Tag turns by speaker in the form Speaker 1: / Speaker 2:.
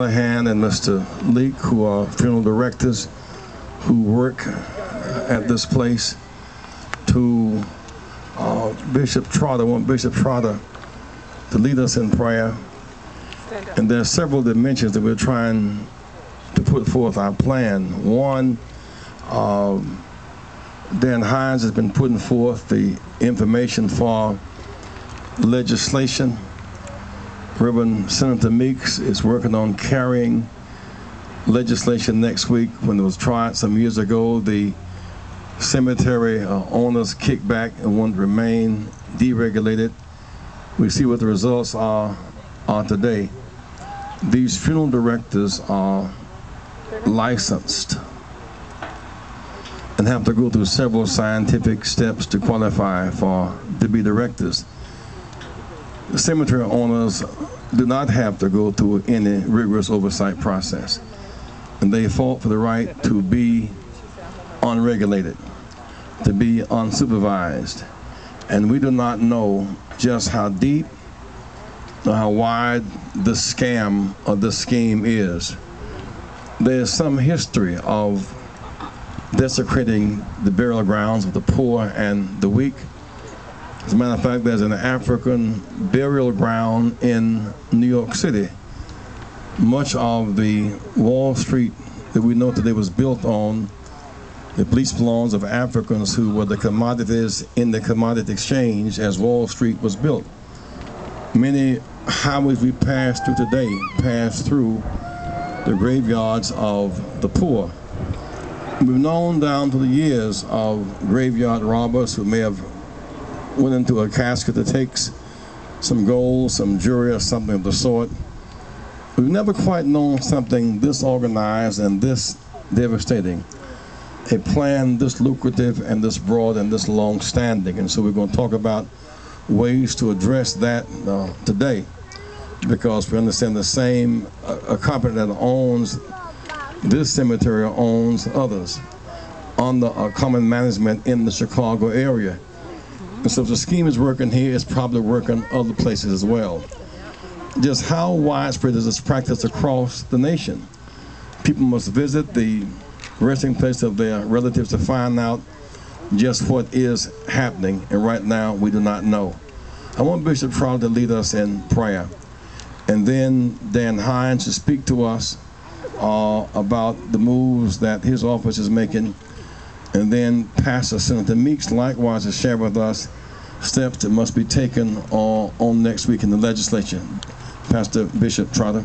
Speaker 1: Hand and Mr. Leak, who are funeral directors who work at this place, to Bishop Trotter. I want Bishop Trotter to lead us in prayer. And there are several dimensions that we're trying to put forth our plan. One, Dan Hines has been putting forth the information for legislation. Reverend Senator Meeks is working on carrying legislation next week. When it was tried some years ago, the cemetery owners kicked back and want to remain deregulated. We see what the results are today. These funeral directors are licensed and have to go through several scientific steps to qualify to be directors. The cemetery owners do not have to go through any rigorous oversight process, and they fought for the right to be unregulated, to be unsupervised. And we do not know just how deep or how wide the scam of this scheme is. There's some history of desecrating the burial grounds of the poor and the weak. As a matter of fact, there's an African burial ground in New York City. Much of the Wall Street that we know today was built on the bleached lawns of Africans who were the commodities in the commodity exchange as Wall Street was built. Many highways we pass through today pass through the graveyards of the poor. We've known down through the years of graveyard robbers who may have went into a casket that takes some gold, some jewelry, or something of the sort. We've never quite known something this organized and this devastating, a plan this lucrative and this broad and this long-standing. And so we're going to talk about ways to address that today, because we understand the same company that owns this cemetery owns others under common management in the Chicago area. And so if the scheme is working here, it's probably working other places as well. Just how widespread is this practice across the nation? People must visit the resting place of their relatives to find out just what is happening, and right now we do not know. I want Bishop Trotter to lead us in prayer, and then Dan Hines to speak to us about the moves that his office is making. And then Pastor Senator Meeks likewise to share with us steps that must be taken on next week in the legislature. Pastor Bishop Trotter.